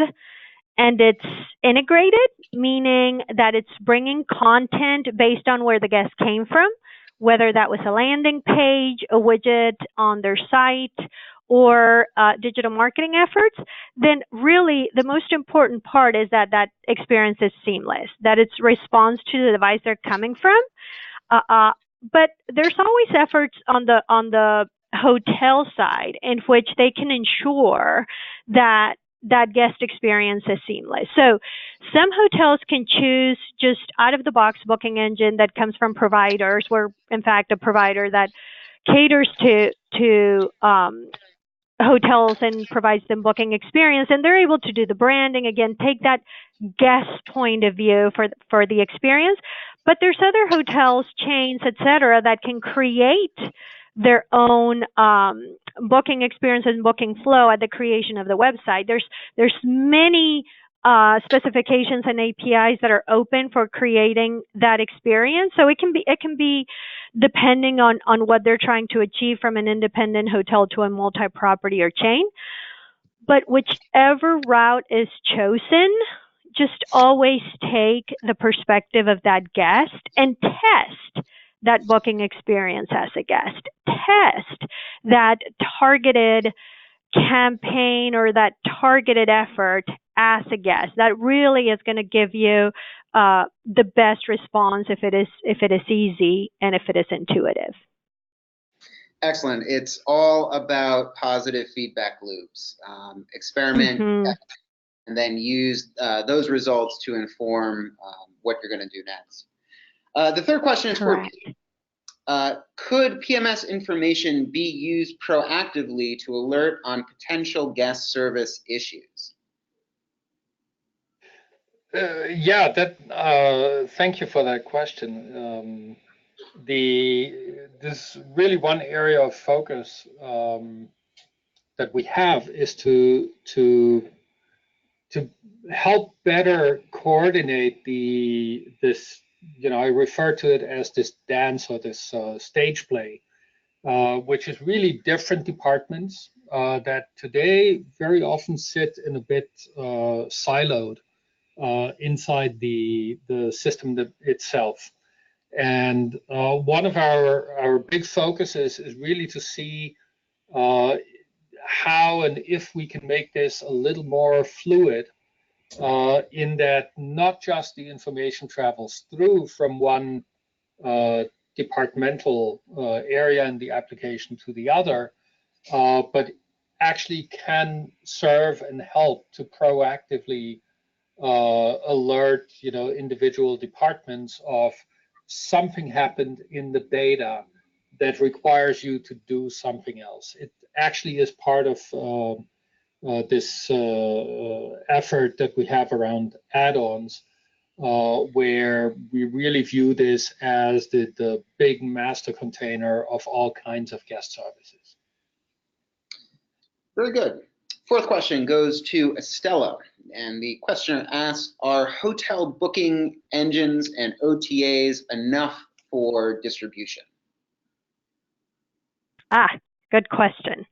and it's integrated, meaning that it's bringing content based on where the guest came from, whether that was a landing page, a widget on their site, or digital marketing efforts, then really the most important part is that that experience is seamless, that it responds to the device they're coming from. But there's always efforts on the hotel side in which they can ensure that that guest experience is seamless. So some hotels can choose just out-of-the-box booking engine that comes from providers. We're, in fact, a provider that caters to hotels and provides them booking experience, and they're able to do the branding, again, take that guest point of view for the experience. But there's other hotels, chains, et cetera, that can create their own booking experience and booking flow at the creation of the website. There's many specifications and APIs that are open for creating that experience. So it can be depending on what they're trying to achieve, from an independent hotel to a multi-property or chain. But whichever route is chosen, just always take the perspective of that guest and test that booking experience as a guest. Test that targeted campaign or that targeted effort as a guest. That really is going to give you the best response if it is easy and if it is intuitive. Excellent. It's all about positive feedback loops. Experiment and then use those results to inform what you're going to do next. The third question is for Pete. Could PMS information be used proactively to alert on potential guest service issues? Yeah, thank you for that question. This really one area of focus that we have is to help better coordinate this. I refer to it as this dance or this stage play, which is really different departments that today very often sit in a bit siloed inside the system itself. And one of our big focuses is really to see how and if we can make this a little more fluid, in that not just the information travels through from one departmental area in the application to the other, but actually can serve and help to proactively alert individual departments of something happened in the data that requires you to do something else. It actually is part of this effort that we have around add-ons, where we really view this as the big master container of all kinds of guest services. Very good. Fourth question goes to Estella, and the questioner asks, are hotel booking engines and OTAs enough for distribution? Good question.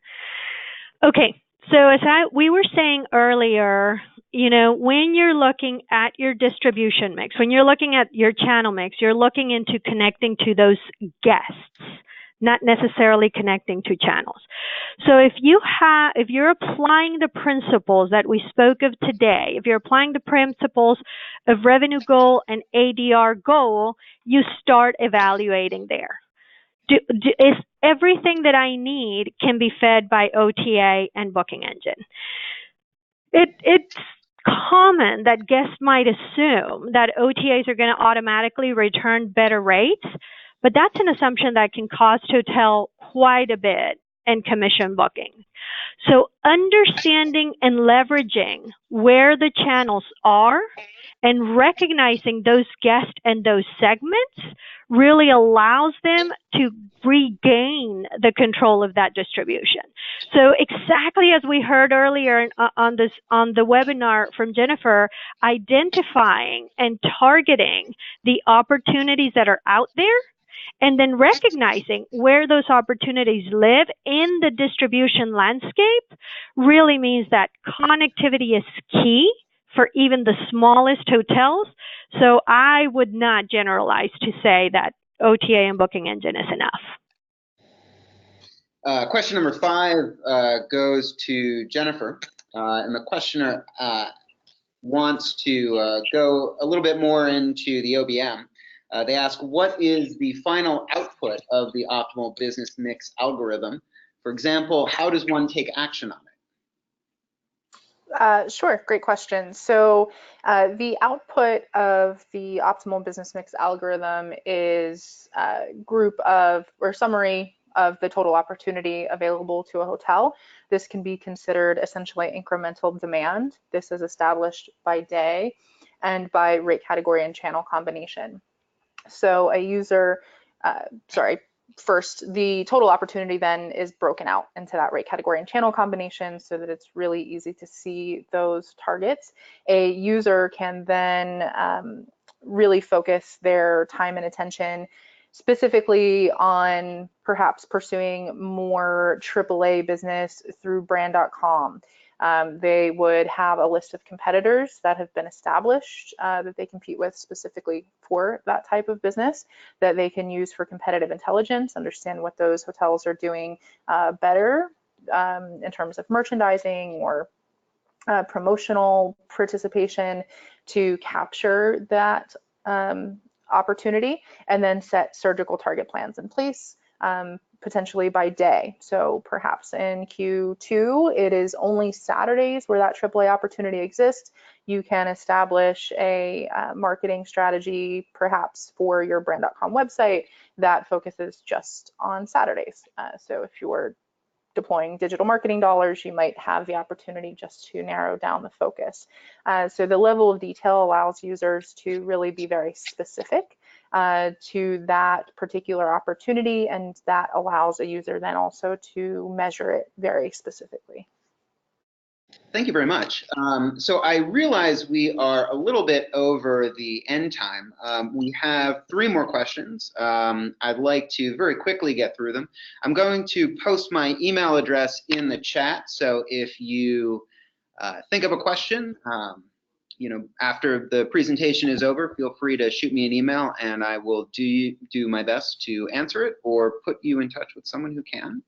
Okay, so as we were saying earlier, when you're looking at your distribution mix, when you're looking at your channel mix, you're looking into connecting to those guests, not necessarily connecting to channels. So if you're applying the principles that we spoke of today, if you're applying the principles of revenue goal and ADR goal, you start evaluating there. Is everything that I need can be fed by OTA and booking engine? It's common that guests might assume that OTAs are going to automatically return better rates, but that's an assumption that can cost hotel quite a bit in commission booking. So understanding and leveraging where the channels are and recognizing those guests and those segments really allows them to regain the control of that distribution. So exactly as we heard earlier on the webinar from Jennifer, identifying and targeting the opportunities that are out there, and then recognizing where those opportunities live in the distribution landscape really means that connectivity is key for even the smallest hotels. So I would not generalize to say that OTA and booking engine is enough. Question number 5 goes to Jennifer, and the questioner wants to go a little bit more into the OBM. They ask, what is the final output of the optimal business mix algorithm? For example, how does one take action on it? Sure, great question. So the output of the optimal business mix algorithm is a group of, or summary of the total opportunity available to a hotel. This can be considered essentially incremental demand. This is established by day and by rate category and channel combination. So a user, first, the total opportunity then is broken out into that rate category and channel combination so that it's really easy to see those targets. A user can then really focus their time and attention specifically on perhaps pursuing more AAA business through brand.com. They would have a list of competitors that have been established that they compete with specifically for that type of business that they can use for competitive intelligence, understand what those hotels are doing better in terms of merchandising or promotional participation to capture that opportunity, and then set surgical target plans in place. Potentially by day. So perhaps in Q2, it is only Saturdays where that AAA opportunity exists. You can establish a marketing strategy, perhaps for your brand.com website that focuses just on Saturdays. So if you're deploying digital marketing dollars, you might have the opportunity just to narrow down the focus. So the level of detail allows users to really be very specific to that particular opportunity, and that allows a user then also to measure it very specifically. Thank you very much. So I realize we are a little bit over the end time. We have 3 more questions. I'd like to very quickly get through them. I'm going to post my email address in the chat, so if you think of a question, after the presentation is over, feel free to shoot me an email and I will do my best to answer it or put you in touch with someone who can.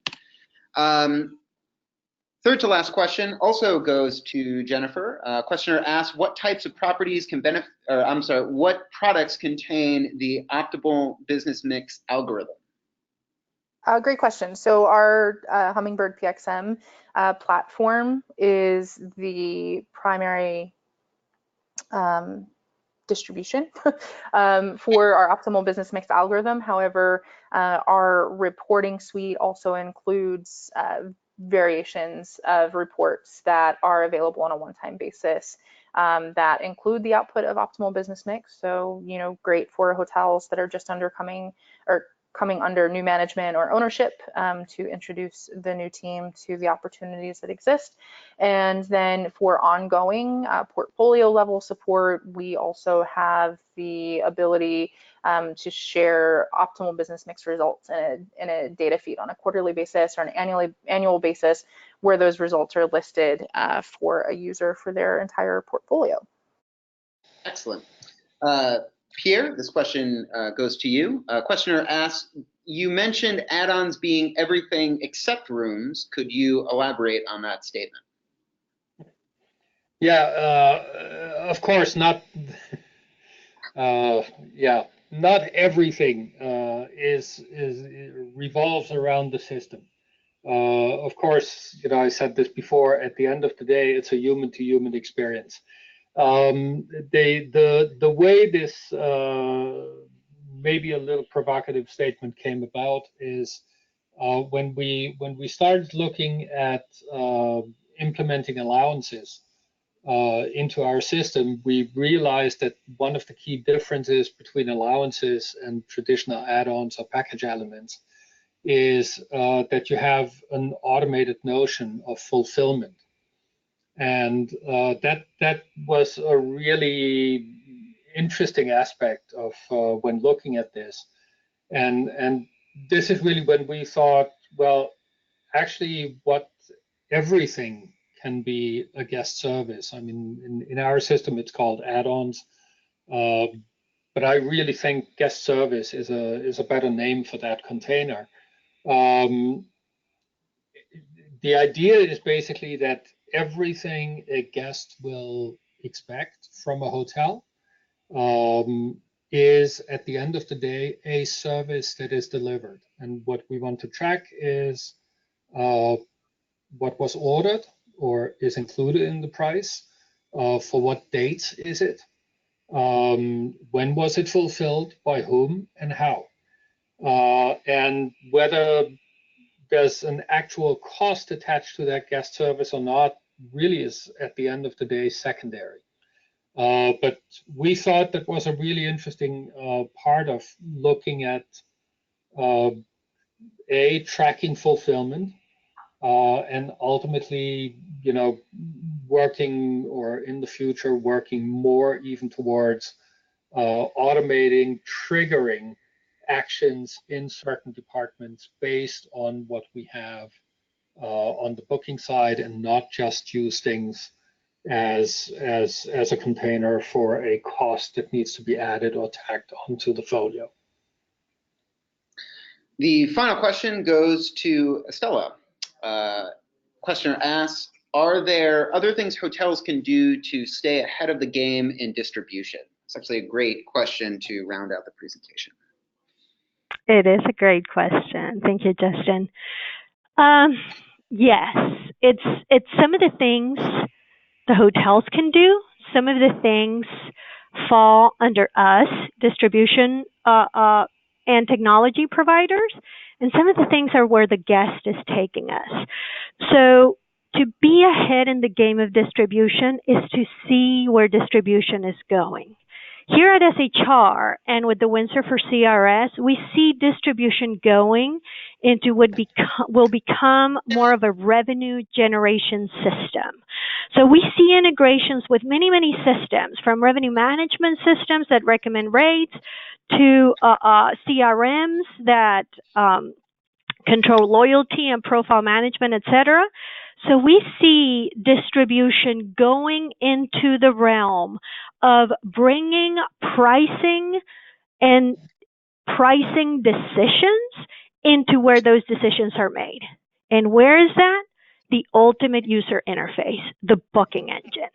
Third to last question also goes to Jennifer. Questioner asks, what types of properties can benefit, or I'm sorry, what products contain the optimal business mix algorithm? Great question. So our Hummingbird PXM platform is the primary distribution for our optimal business mix algorithm. However, our reporting suite also includes variations of reports that are available on a one-time basis that include the output of optimal business mix. So, great for hotels that are just coming under new management or ownership, to introduce the new team to the opportunities that exist. And then for ongoing portfolio level support, we also have the ability to share optimal business mix results in a data feed on a quarterly basis or an annual basis, where those results are listed for a user for their entire portfolio. Excellent. Pierre, this question goes to you. Questioner asks, you mentioned add-ons being everything except rooms. Could you elaborate on that statement? Yeah, of course, not everything revolves around the system. Of course, I said this before, at the end of the day, it's a human-to-human experience. The way this maybe a little provocative statement came about is when we started looking at implementing allowances into our system, we realized that one of the key differences between allowances and traditional add-ons or package elements is that you have an automated notion of fulfillment. And that was a really interesting aspect of when looking at this. And this is really when we thought, well, actually what everything can be a guest service. I mean, in our system, it's called add-ons. But I really think guest service is a better name for that container. The idea is basically that everything a guest will expect from a hotel is, at the end of the day, a service that is delivered. And what we want to track is what was ordered or is included in the price, for what date is it, when was it fulfilled, by whom, and how, and whether there's an actual cost attached to that guest service or not really is, at the end of the day, secondary. But we thought that was a really interesting part of looking at tracking fulfillment, and ultimately, working, or in the future, working more even towards automating, triggering actions in certain departments based on what we have on the booking side, and not just use things as a container for a cost that needs to be added or tacked onto the folio. The final question goes to Estella. Questioner asks, are there other things hotels can do to stay ahead of the game in distribution? It's actually a great question to round out the presentation. It is a great question. Thank you, Justin. Yes, it's some of the things the hotels can do. Some of the things fall under us, distribution and technology providers, and some of the things are where the guest is taking us. So to be ahead in the game of distribution is to see where distribution is going. Here at SHR and with the Windsor for CRS, we see distribution going into what will become more of a revenue generation system. So we see integrations with many, many systems, from revenue management systems that recommend rates to CRMs that control loyalty and profile management, etc. So we see distribution going into the realm of bringing pricing and pricing decisions into where those decisions are made. And where is that? The ultimate user interface, the booking engine.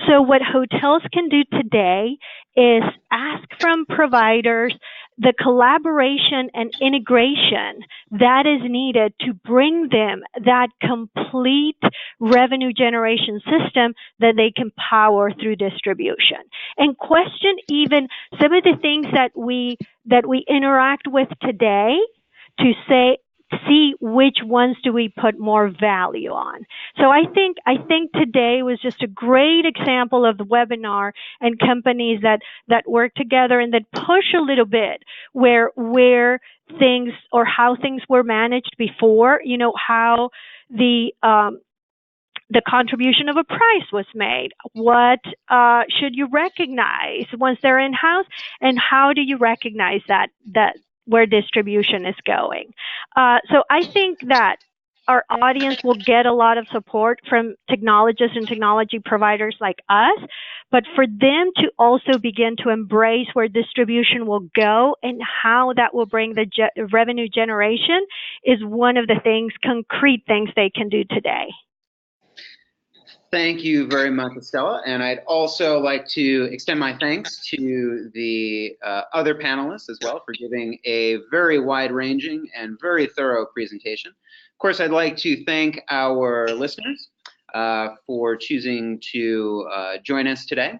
So what hotels can do today is ask from providers the collaboration and integration that is needed to bring them that complete revenue generation system that they can power through distribution. And question even some of the things that we interact with today to see which ones do we put more value on. So I think today was just a great example of the webinar and companies that work together and that push a little bit where things or how things were managed before, how the contribution of a price was made. What should you recognize once they're in-house, and how do you recognize that where distribution is going? So I think that our audience will get a lot of support from technologists and technology providers like us, but for them to also begin to embrace where distribution will go and how that will bring the revenue generation is one of the concrete things they can do today. Thank you very much, Estella. And I'd also like to extend my thanks to the other panelists as well for giving a very wide-ranging and very thorough presentation. Of course, I'd like to thank our listeners for choosing to join us today.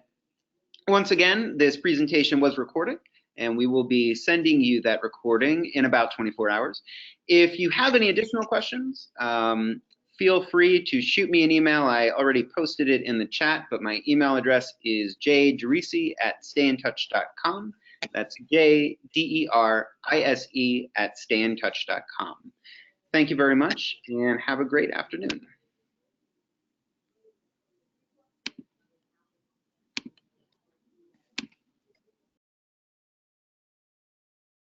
Once again, this presentation was recorded, and we will be sending you that recording in about 24 hours. If you have any additional questions, feel free to shoot me an email. I already posted it in the chat, but my email address is jderise@stayintouch.com. That's JDERISE@stayintouch.com. Thank you very much, and have a great afternoon.